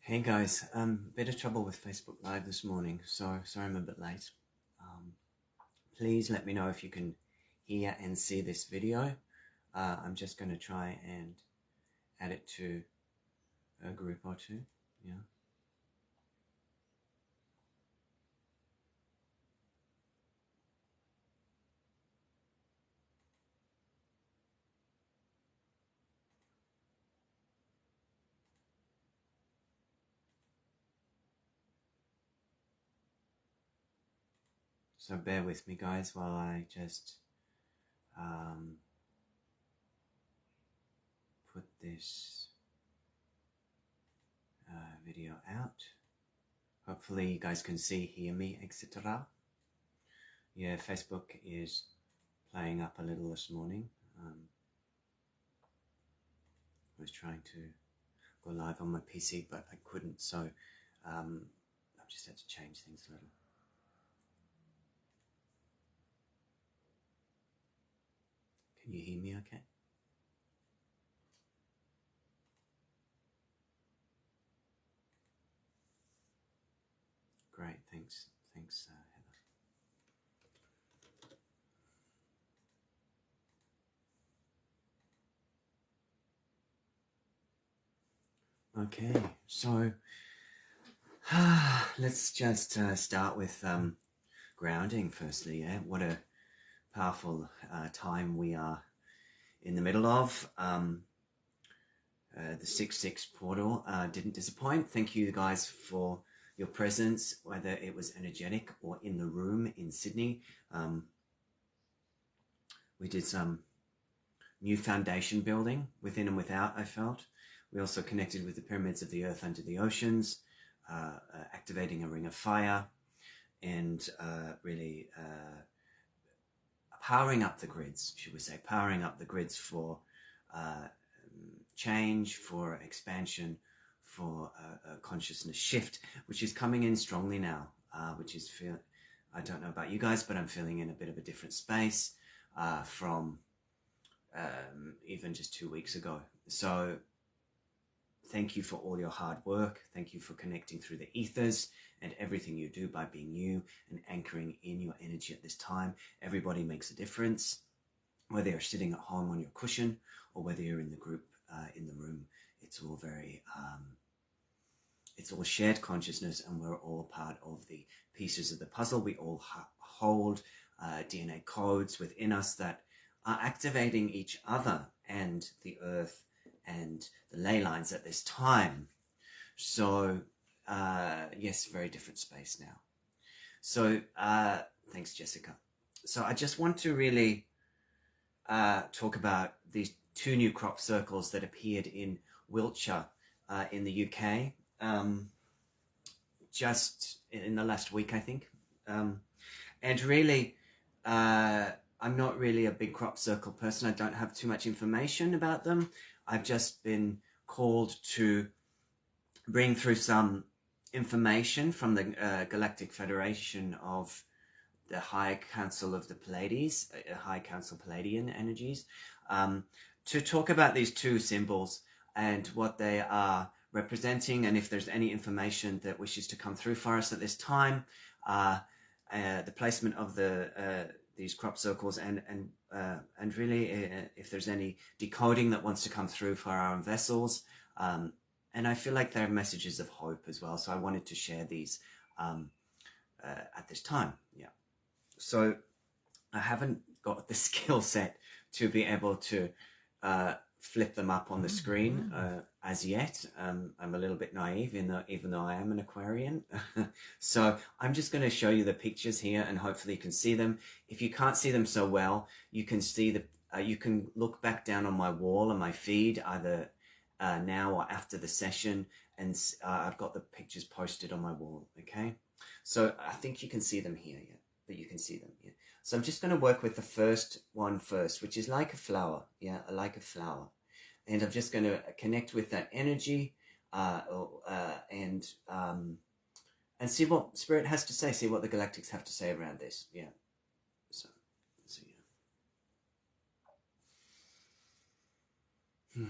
Hey guys, bit of trouble with Facebook Live this morning, so sorry I'm a bit late. Please let me know if you can hear and see this video. I'm just going to try and add it to a group or two, yeah. So bear with me guys while I just put this video out. Hopefully you guys can see, hear me, etc. Yeah, Facebook is playing up a little this morning. I was trying to go live on my PC, but I couldn't, so I've just had to change things a little. Can you hear me okay? Great, thanks, Heather. Okay, so let's just start with grounding firstly. Yeah, what a powerful time we are in the middle of. The 6/6 portal didn't disappoint. Thank you guys for your presence, whether it was energetic or in the room in Sydney. We did some new foundation building within and without, I felt. We also connected with the pyramids of the earth under the oceans, activating a ring of fire, and really powering up the grids, should we say, powering up the grids for change, for expansion, for a consciousness shift, which is coming in strongly now, which is, I don't know about you guys, but I'm feeling in a bit of a different space from even just 2 weeks ago. So thank you for all your hard work. Thank you for connecting through the ethers and everything you do by being you and anchoring in your energy at this time. Everybody makes a difference, whether you're sitting at home on your cushion or whether you're in the group in the room. It's all very, it's all shared consciousness, and we're all part of the pieces of the puzzle. We all hold DNA codes within us that are activating each other and the earth and the ley lines at this time. So yes, very different space now. So thanks, Jessica. So I just want to really talk about these 2 new crop circles that appeared in Wiltshire in the UK just in the last week, I think. And really, I'm not really a big crop circle person. I don't have too much information about them. I've just been called to bring through some information from the Galactic Federation of the High Council of the Pleiades, High Council Pleiadian energies, to talk about these 2 symbols and what they are representing, and if there's any information that wishes to come through for us at this time, the placement of these crop circles, and really if there's any decoding that wants to come through for our own vessels. And I feel like they're messages of hope as well, so I wanted to share these at this time. Yeah. So I haven't got the skill set to be able to flip them up on the screen as yet. I'm a little bit naive, even though I am an Aquarian. So I'm just going to show you the pictures here, and hopefully you can see them. If you can't see them so well, you can see you can look back down on my wall and my feed, either now or after the session, and I've got the pictures posted on my wall. Okay, so I think you can see them here. Yeah, but you can see them. Yeah. So I'm just going to work with the first one first, which is like a flower. Yeah, like a flower. And I'm just going to connect with that energy and see what Spirit has to say, see what the Galactics have to say around this. Yeah. So yeah.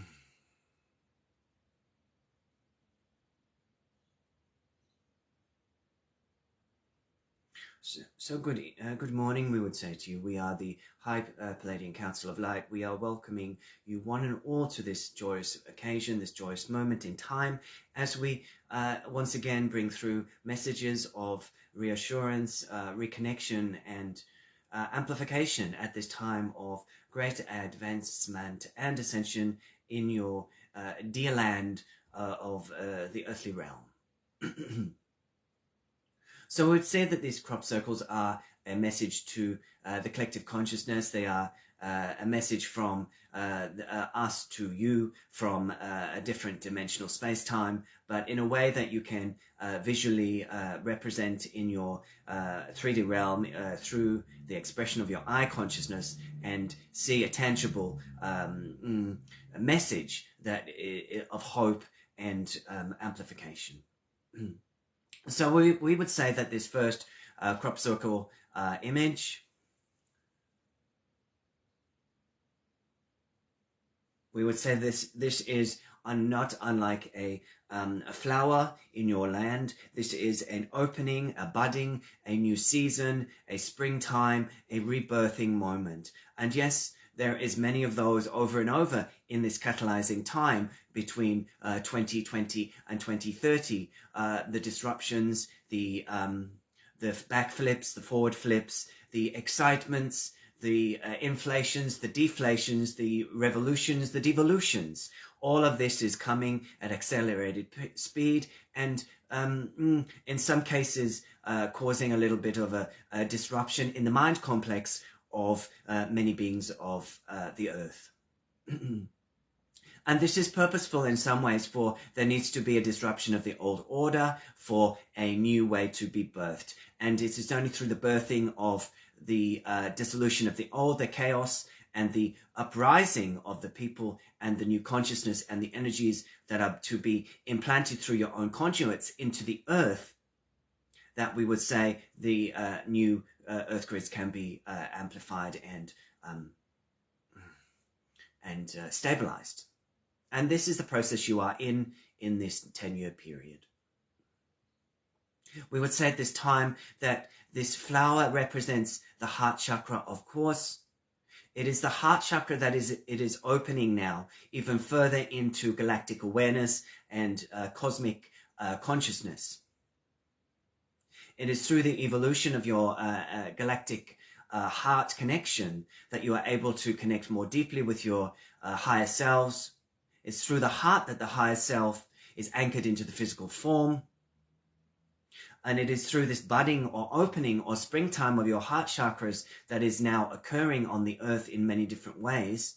So good morning, we would say to you. We are the High Pleiadian Council of Light. We are welcoming you one and all to this joyous occasion, this joyous moment in time, as we once again bring through messages of reassurance, reconnection, and amplification at this time of great advancement and ascension in your dear land of the earthly realm. So I would say that these crop circles are a message to the collective consciousness. They are a message from us to you, from a different dimensional space-time, but in a way that you can visually represent in your 3D realm through the expression of your eye consciousness, and see a tangible message that of hope and amplification. So we would say that this first crop circle image, we would say this is not unlike a flower in your land. This is an opening, a budding, a new season, a springtime, a rebirthing moment. And yes, there is many of those over and over in this catalyzing time between 2020 and 2030. The disruptions, the backflips, the forward flips, the excitements, the inflations, the deflations, the revolutions, the devolutions. All of this is coming at accelerated speed, and in some cases causing a little bit of a disruption in the mind complex of many beings of the earth. And this is purposeful in some ways, for there needs to be a disruption of the old order for a new way to be birthed. And it is only through the birthing of the dissolution of the old, the chaos, and the uprising of the people and the new consciousness and the energies that are to be implanted through your own conduits into the earth, that we would say the new earth grids can be amplified and stabilized. And this is the process you are in this 10-year period. We would say at this time that this flower represents the heart chakra, of course. It is the heart chakra that it is opening now even further into galactic awareness and cosmic consciousness. It is through the evolution of your galactic heart connection that you are able to connect more deeply with your higher selves. It's through the heart that the higher self is anchored into the physical form. And it is through this budding or opening or springtime of your heart chakras that is now occurring on the earth in many different ways,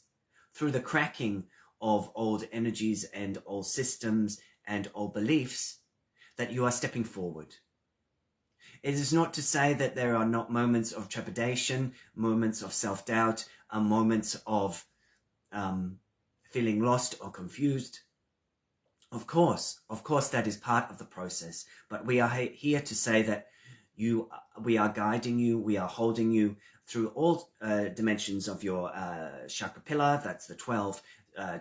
through the cracking of old energies and old systems and old beliefs, that you are stepping forward. It is not to say that there are not moments of trepidation, moments of self-doubt, moments of feeling lost or confused. Of course, that is part of the process. But we are here to say that we are guiding you, we are holding you through all dimensions of your chakra pillar. That's the 12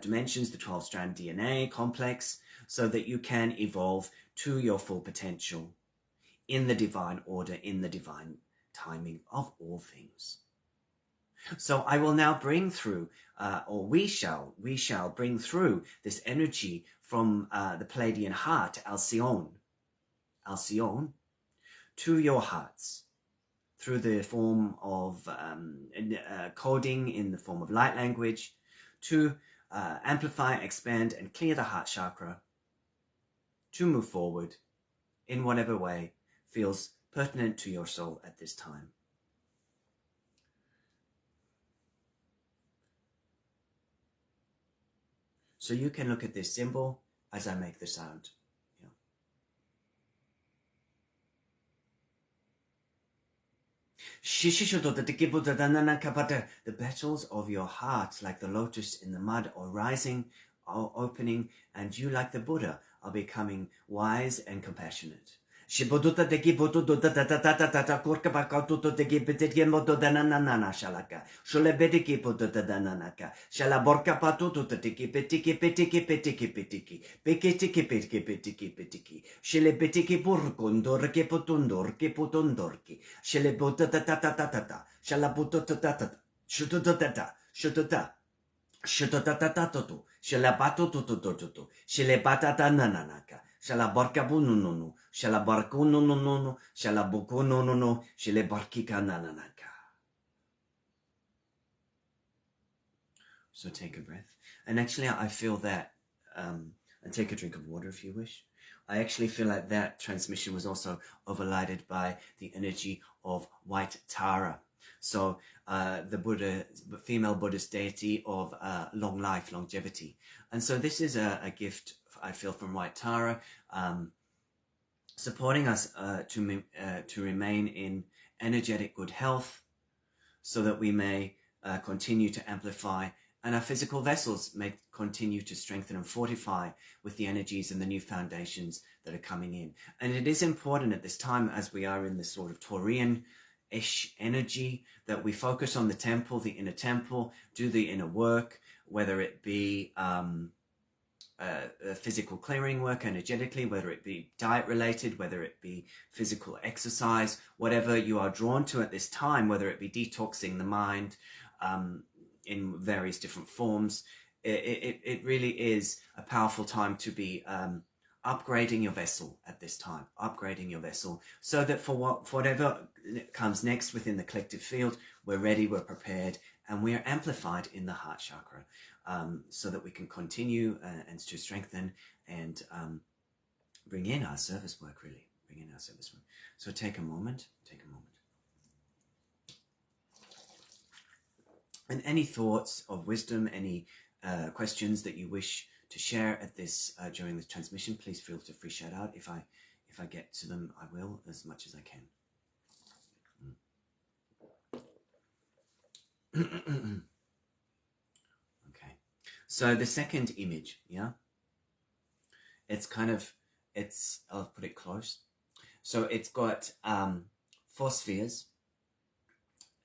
dimensions, the 12-strand DNA complex, so that you can evolve to your full potential in the divine order, in the divine timing of all things. So I will now bring through, or we shall bring through this energy from the Pleiadian heart, Alcyon, to your hearts, through the form of coding in the form of light language, to amplify, expand, and clear the heart chakra, to move forward in whatever way feels pertinent to your soul at this time. So you can look at this symbol as I make the sound. The petals of your heart, like the lotus in the mud, are rising, are opening, and you, like the Buddha, are becoming wise and compassionate. Shiboduta de giboduda da kurka bakatuto de gibitin modo da nanana shalaka. Shulebediki pututa da nanaka. Shalaborka patuto de gibitiki pitiki pitiki pitiki. Pikitiki pitiki pitiki pitiki. Shilebitiki burgundor kiputundor kiputundorki. Shilebutta ta. Shalabuta ta. Shututa. Shututa. Shututatatoto. Shalabatututututu. Shilebatata nananaka. Shalabarka bununu. Shalabarkununu. Shalabukununu. Shilebarkika nananaka. So take a breath. And actually, I feel that, and take a drink of water if you wish. I actually feel like that transmission was also overlighted by the energy of white Tara. So the female Buddhist deity of long life, longevity. And so this is a gift, I feel, from white Tara, supporting us to remain in energetic good health so that we may continue to amplify, and our physical vessels may continue to strengthen and fortify with the energies and the new foundations that are coming in. And it is important at this time, as we are in this sort of Taurian-ish energy, that we focus on the temple, the inner temple, do the inner work, whether it be physical clearing work energetically, whether it be diet related, whether it be physical exercise, whatever you are drawn to at this time, whether it be detoxing the mind in various different forms. It really is a powerful time to be upgrading your vessel at this time, upgrading your vessel, so that for whatever comes next within the collective field, we're ready, we're prepared, and we're amplified in the heart chakra, so that we can continue and to strengthen and bring in our service work, really, bring in our service work. So take a moment. And any thoughts of wisdom, any questions that you wish to share at this during the transmission, please feel free to shout out. If I get to them, I will, as much as I can. Okay, so the second image, yeah, I'll put it close. So it's got 4 spheres.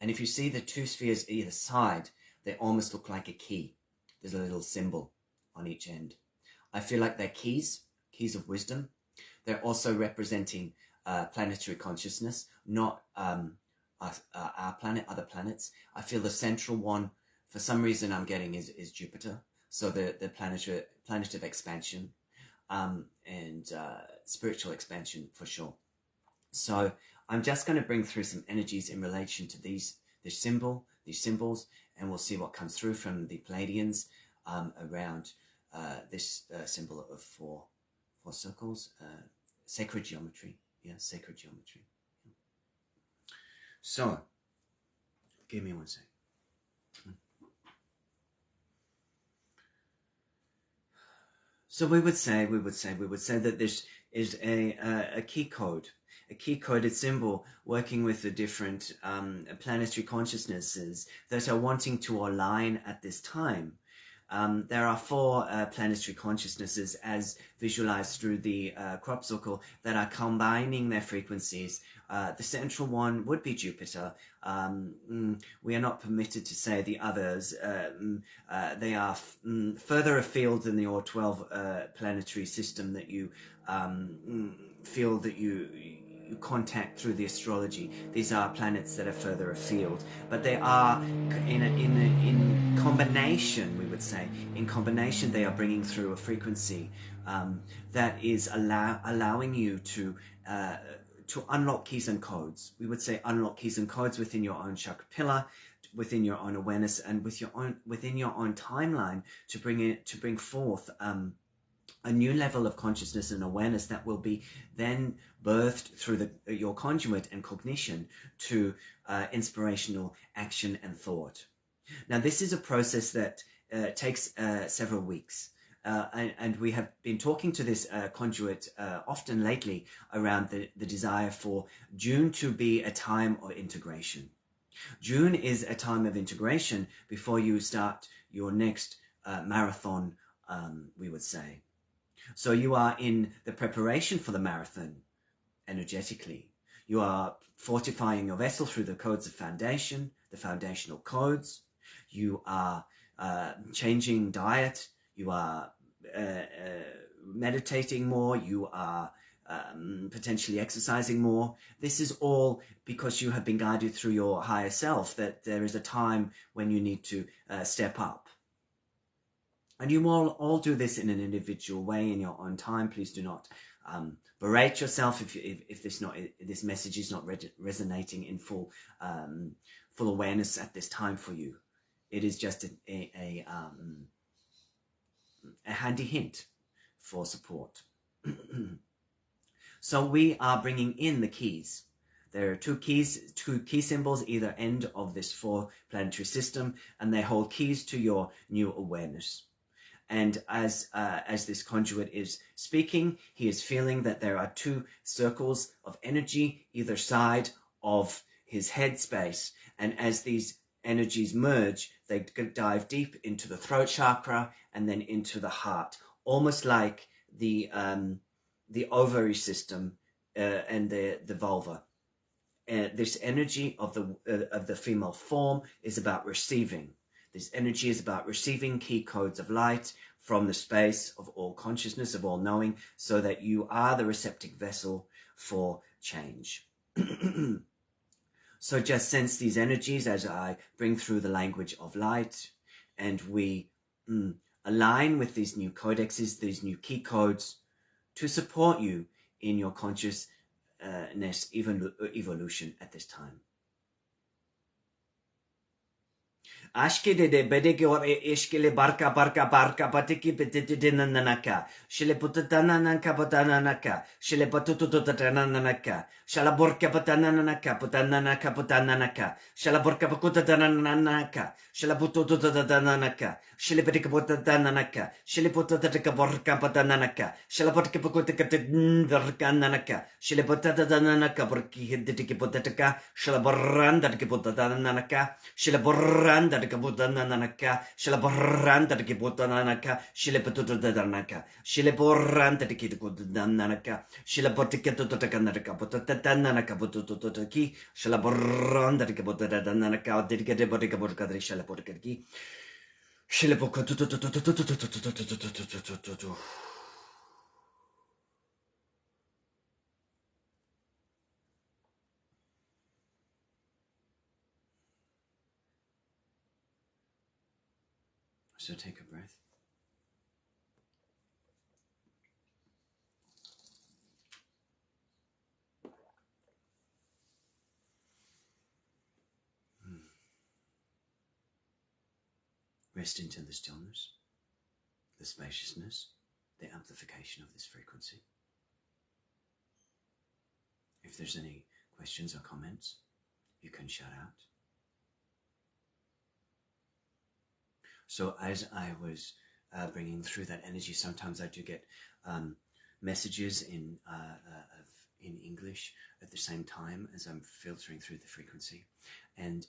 And if you see the 2 spheres either side, they almost look like a key. There's a little symbol on each end. I feel like they're keys of wisdom. They're also representing planetary consciousness, not our planet, other planets. I feel the central one, for some reason I'm getting, is Jupiter. So the planet of expansion and spiritual expansion for sure. So I'm just going to bring through some energies in relation to these symbols, and we'll see what comes through from the Pleiadians around this symbol of four circles, sacred geometry. Yeah, sacred geometry. So, give me one sec. So we would say that this is a key code. A key coded symbol working with the different planetary consciousnesses that are wanting to align at this time. There are 4 planetary consciousnesses as visualized through the crop circle that are combining their frequencies. The central one would be Jupiter. We are not permitted to say the others. They are further afield than your 12 planetary system that you feel that you contact through the astrology. These are planets that are further afield, but they are in combination, we would say, in combination they are bringing through a frequency that is allowing you to unlock keys and codes. We would say unlock keys and codes within your own chakra pillar, within your own awareness, and within your own timeline to bring forth a new level of consciousness and awareness that will be then birthed through your conduit and cognition to inspirational action and thought. Now, this is a process that takes several weeks. And we have been talking to this conduit often lately around the desire for June to be a time of integration. June is a time of integration before you start your next marathon, we would say. So you are in the preparation for the marathon, energetically. You are fortifying your vessel through the codes of foundation, the foundational codes. You are changing diet. You are meditating more. You are potentially exercising more. This is all because you have been guided through your higher self, that there is a time when you need to step up. And you will all do this in an individual way in your own time. Please do not berate yourself if this message is not resonating in full awareness at this time for you. It is just a handy hint for support. So we are bringing in the keys. There are two key symbols either end of this 4 planetary system, and they hold keys to your new awareness. And as this conduit is speaking, he is feeling that there are 2 circles of energy either side of his head space. And as these energies merge, they dive deep into the throat chakra and then into the heart, almost like the ovary system and the vulva. This energy of the female form is about receiving. This energy is about receiving key codes of light from the space of all consciousness, of all knowing, so that you are the receptive vessel for change. So just sense these energies as I bring through the language of light, and we align with these new codexes, these new key codes, to support you in your consciousness evolution at this time. Ashkede de bedeke or ishkele barka patiki petitinanaka, shile putatananaka patananaka, shile patututananaka, shalaborka patananaka, shalaborka pakutatananaka, shalapututananaka, shile pedicaputatananaka, shile putataka borka patananaka, shalaporka pakutakanaka, shile putatananaka, porki hidikiputaka, shalaboranda kiputatananaka, shilaboranda Kabutananaka, Shilaboranta de Kibutanaka, Shilepatutanaka, Shileboranta de Kikudanaka, Shilapotikatakanaka, Potatanaka, Pototaki, Shilaboranta de Kibutanaka, dedicated Boticabotacadri, Shilapotaki, Shilapokatu. So take a breath. Rest into the stillness, the spaciousness, the amplification of this frequency. If there's any questions or comments, you can shout out. So as I was bringing through that energy, sometimes I do get messages in English at the same time as I'm filtering through the frequency. And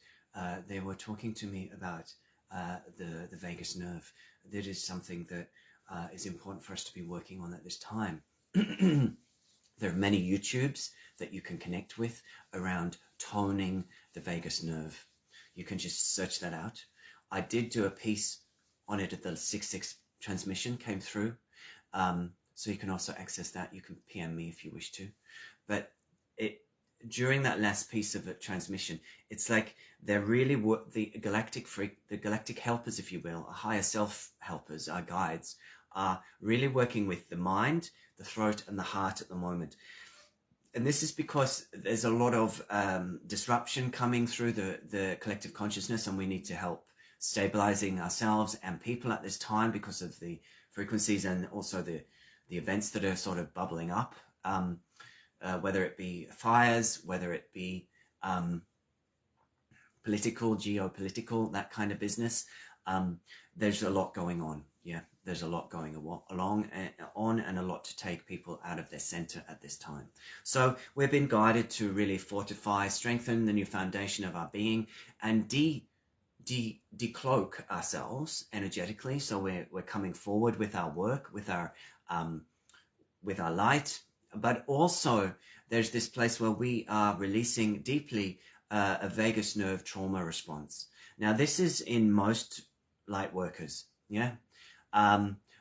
they were talking to me about the vagus nerve. That is something that is important for us to be working on at this time. There are many YouTubes that you can connect with around toning the vagus nerve. You can just search that out. I did do a piece on it at the 6/6 transmission came through. So you can also access that. You can PM me if you wish to. But during that last piece of a transmission, it's like they're really the galactic helpers, if you will, our higher self helpers, our guides, are really working with the mind, the throat, and the heart at the moment. And this is because there's a lot of disruption coming through the collective consciousness, and we need to help stabilizing ourselves and people at this time because of the frequencies and also the events that are sort of bubbling up, whether it be fires, whether it be political, geopolitical, that kind of business. There's a lot going on. Yeah, there's a lot going on and a lot to take people out of their center at this time. So we've been guided to really fortify, strengthen the new foundation of our being, and decloak ourselves energetically. So we're coming forward with our work, with our light, but also there's this place where we are releasing deeply a vagus nerve trauma response. Now, this is in most light workers, yeah,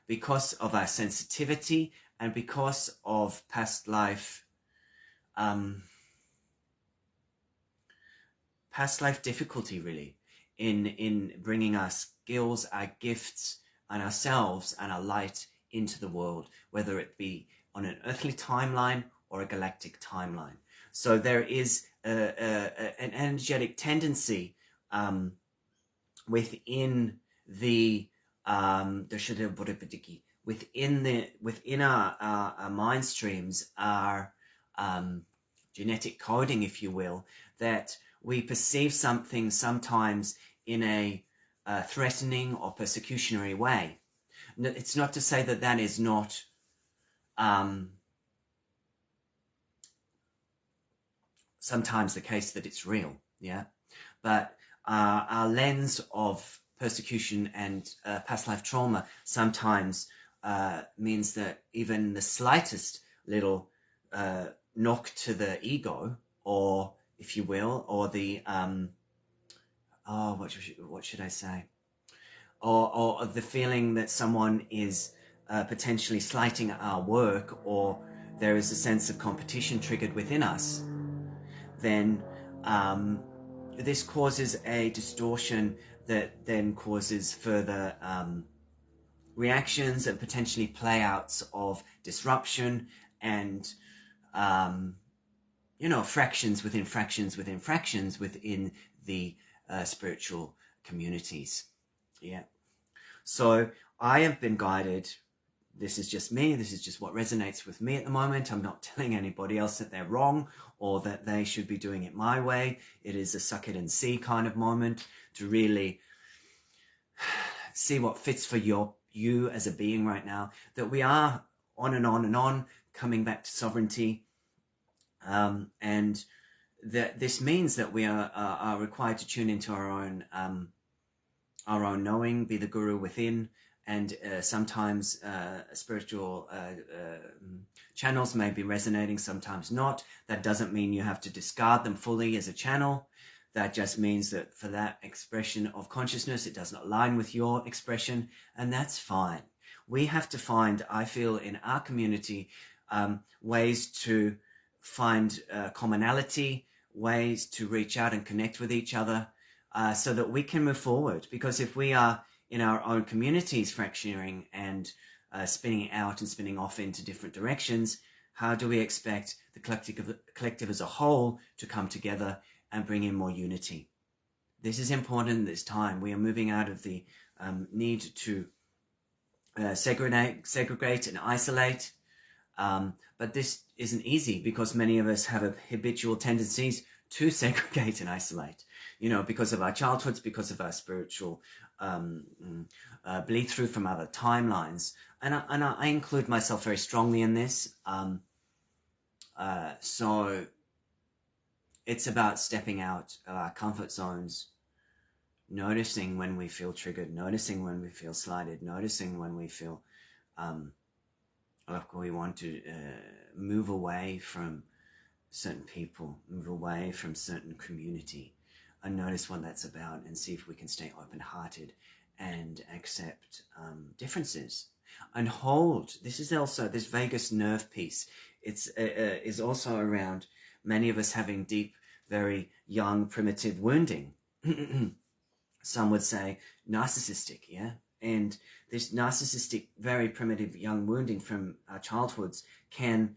because of our sensitivity and because of past life difficulty, really, in bringing our skills, our gifts, and ourselves and our light into the world, whether it be on an earthly timeline or a galactic timeline. So there is an energetic tendency within within our mind streams, our genetic coding, if you will, that we perceive something sometimes in a threatening or persecutionary way. It's not to say that that is not sometimes the case, that it's real, yeah, but our lens of persecution and past life trauma sometimes means that even the slightest little knock to the ego, or if you will, or the what should I say, or the feeling that someone is potentially slighting our work, or there is a sense of competition triggered within us, then this causes a distortion that then causes further reactions and potentially playouts of disruption and fractions within fractions within fractions within the spiritual communities. Yeah. So I have been guided. This is just me. This is just what resonates with me at the moment. I'm not telling anybody else that they're wrong or that they should be doing it my way. It is a suck it and see kind of moment to really see what fits for you as a being right now. That we are on and on and on, coming back to sovereignty. And that this means that we are required to tune into our own knowing, be the guru within, and sometimes spiritual channels may be resonating, sometimes not. That doesn't mean you have to discard them fully as a channel. That just means that for that expression of consciousness, it doesn't align with your expression, and that's fine. We have to find, I feel, in our community, ways to find commonality, ways to reach out and connect with each other, so that we can move forward. Because if we are in our own communities fracturing and spinning out and spinning off into different directions, how do we expect the collective as a whole to come together and bring in more unity? This is important at this time. We are moving out of the need to segregate and isolate. But this isn't easy because many of us have habitual tendencies to segregate and isolate, because of our childhoods, because of our spiritual bleed through from other timelines. And I include myself very strongly in this. So it's about stepping out of our comfort zones, noticing when we feel triggered, noticing when we feel slighted, noticing when we feel like we want to move away from certain people, move away from certain community, and notice what that's about, and see if we can stay open-hearted and accept differences and hold. This is also this vagus nerve piece. It's is also around many of us having deep, very young, primitive wounding. Some would say narcissistic, yeah? And this narcissistic, very primitive young wounding from our childhoods can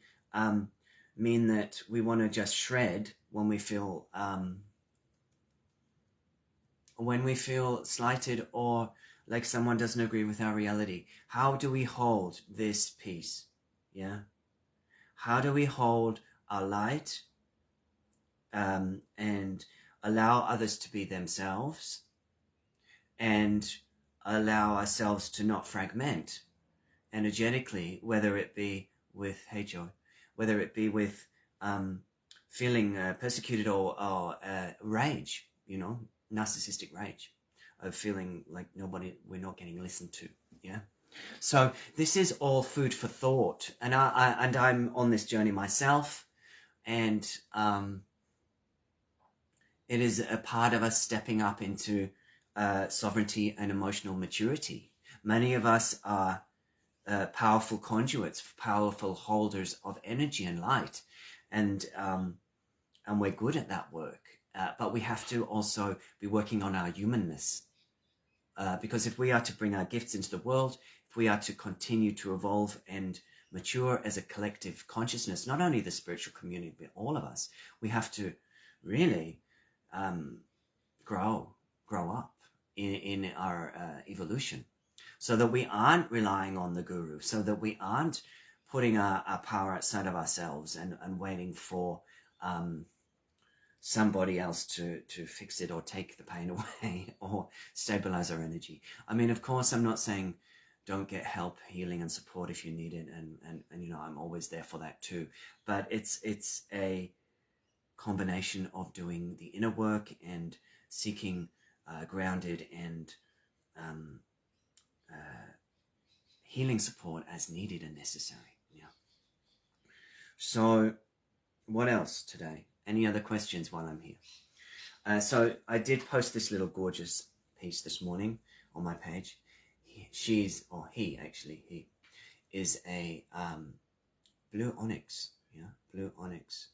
mean that we want to just shred when we feel slighted or like someone doesn't agree with our reality. How do we hold this piece? Yeah? How do we hold our light and allow others to be themselves and allow ourselves to not fragment energetically, whether it be with, hey Joe, whether it be with feeling persecuted or rage, narcissistic rage of feeling like we're not getting listened to, yeah? So this is all food for thought, and I'm on this journey myself, and it is a part of us stepping up into sovereignty and emotional maturity. Many of us are powerful conduits, powerful holders of energy and light, and we're good at that work. But we have to also be working on our humanness, because if we are to bring our gifts into the world, if we are to continue to evolve and mature as a collective consciousness, not only the spiritual community, but all of us, we have to really grow up in our evolution, so that we aren't relying on the guru, so that we aren't putting our power outside of ourselves and waiting for somebody else to fix it or take the pain away or stabilize our energy. I mean, of course, I'm not saying don't get help, healing, and support if you need it, and you know, I'm always there for that too. But it's a combination of doing the inner work and seeking grounded and healing support as needed and necessary. Yeah. So what else today? Any other questions while I'm here? So I did post this little gorgeous piece this morning on my page. He is a blue onyx, blue onyx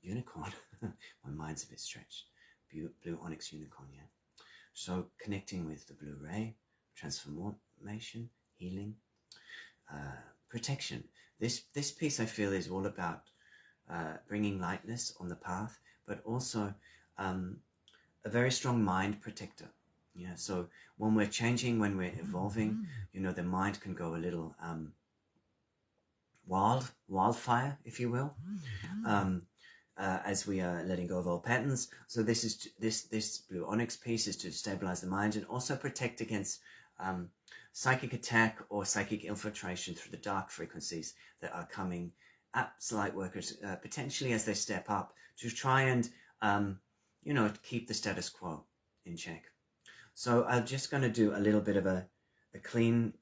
unicorn. My mind's a bit stretched. Blue onyx unicorn, yeah. So connecting with the blue ray, transformation, healing, protection. This piece, I feel, is all about bringing lightness on the path, but also a very strong mind protector. Yeah. So when we're changing, when we're evolving, you know, the mind can go a little wildfire, if you will, as we are letting go of old patterns. So this blue onyx piece is to stabilize the mind and also protect against psychic attack or psychic infiltration through the dark frequencies that are coming at light workers, potentially as they step up to try and, you know, keep the status quo in check. So I'm just going to do a little bit of a clean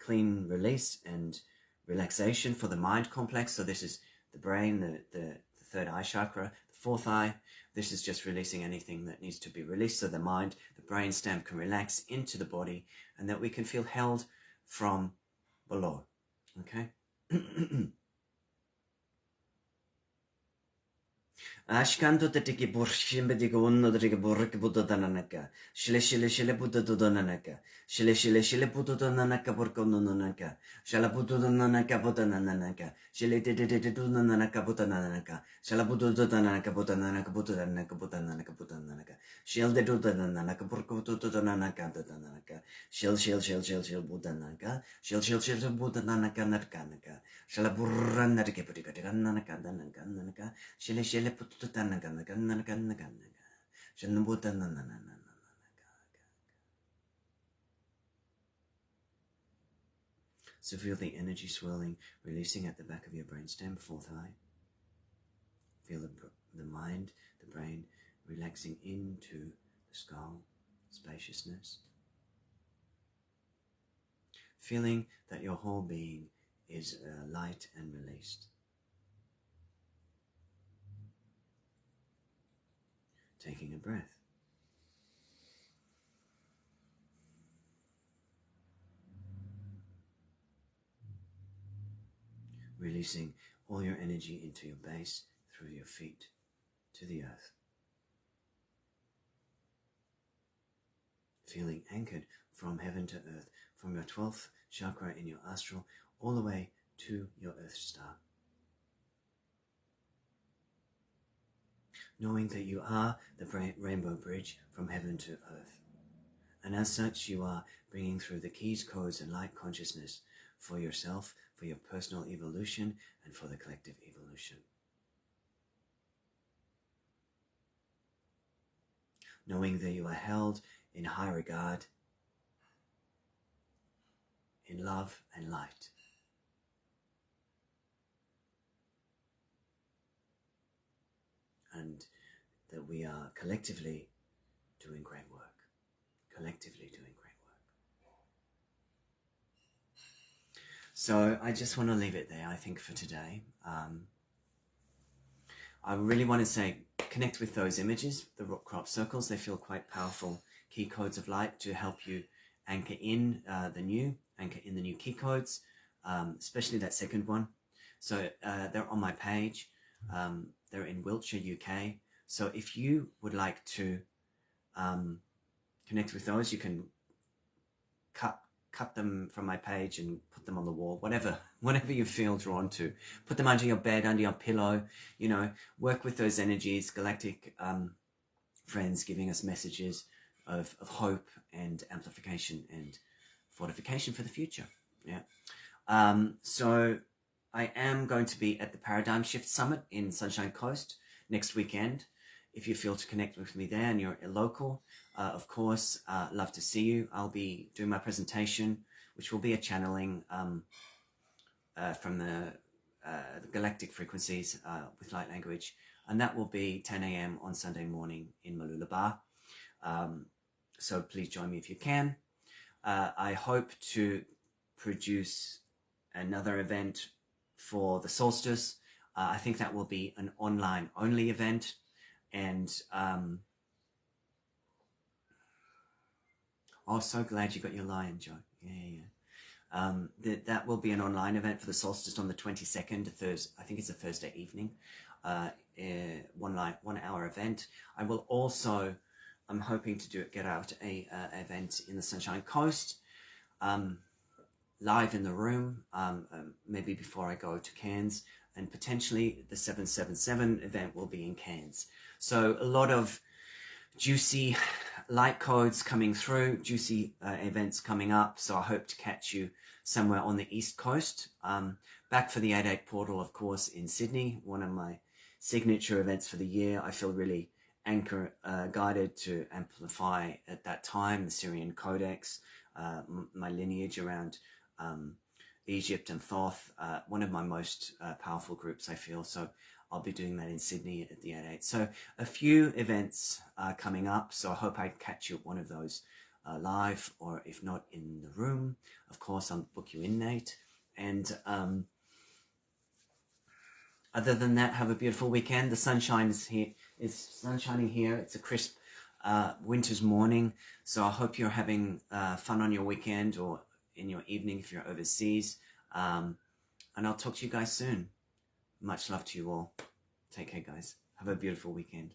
release and relaxation for the mind complex. So this is the brain, the third eye chakra, the fourth eye. This is just releasing anything that needs to be released, so the mind, the brain stem can relax into the body, and that we can feel held from below. Okay. Ashkanto tiki burshimbe digo unno digo burk buddha dananaka. Shile buddha dananaka. Shile buddha dananaka burko nunanaka. Shala buddha dananaka buddha nanaka. Shile nanaka buddha nanaka. Shala buddha dananaka buddha nanaka buddha nanaka buddha nanaka buddha nanaka. Shil de buddha nanaka burko buddha nanaka dananaka. Shil buddha nanaka. Shil buddha nanaka narkanaka. Shala burra narke putika nanaka dananaka. Shile so feel the energy swirling, releasing at the back of your brainstem, fourth eye. Feel the mind, the brain, relaxing into the skull, spaciousness. Feeling that your whole being is light and released. Taking a breath. Releasing all your energy into your base, through your feet, to the earth. Feeling anchored from heaven to earth, from your 12th chakra in your astral, all the way to your earth star. Knowing that you are the rainbow bridge from heaven to earth. And as such, you are bringing through the keys, codes, and light consciousness for yourself, for your personal evolution, and for the collective evolution. Knowing that you are held in high regard, in love and light. And that we are collectively doing great work. Collectively doing great work. So I just want to leave it there, I think, for today. I really want to say, connect with those images, the crop circles. They feel quite powerful key codes of light to help you anchor in the new key codes, especially that second one. So they're on my page. They're in Wiltshire, UK. So if you would like to connect with those, you can cut them from my page and put them on the wall, whatever you feel drawn to. Put them under your bed, under your pillow, you know, work with those energies, galactic friends giving us messages of hope and amplification and fortification for the future. Yeah. So I am going to be at the Paradigm Shift Summit in Sunshine Coast next weekend. If you feel to connect with me there and you're a local, of course, love to see you. I'll be doing my presentation, which will be a channeling from the galactic frequencies with light language. And that will be 10 a.m. on Sunday morning in Mooloolaba. So please join me if you can. I hope to produce another event for the solstice. I think that will be an online only event. And oh, so glad you got your lion, Joe. Yeah. That will be an online event for the solstice on the 22nd, I think it's a Thursday evening. 1 hour event. I will also, I'm hoping to get out a event in the Sunshine Coast, live in the room, maybe before I go to Cairns, and potentially the 777 event will be in Cairns. So a lot of juicy light codes coming through, juicy events coming up. So I hope to catch you somewhere on the East Coast. Back for the 8/8 portal, of course, in Sydney, one of my signature events for the year. I feel really guided to amplify at that time the Syrian Codex, my lineage around Egypt and Thoth, one of my most powerful groups, I feel. So I'll be doing that in Sydney at the 8/8. So a few events coming up. So I hope I catch you at one of those live, or if not in the room, of course, I'll book you in, Nate. And other than that, have a beautiful weekend. The sunshine is sunshining here. It's a crisp winter's morning. So I hope you're having fun on your weekend or in your evening if you're overseas. And I'll talk to you guys soon. Much love to you all. Take care, guys. Have a beautiful weekend.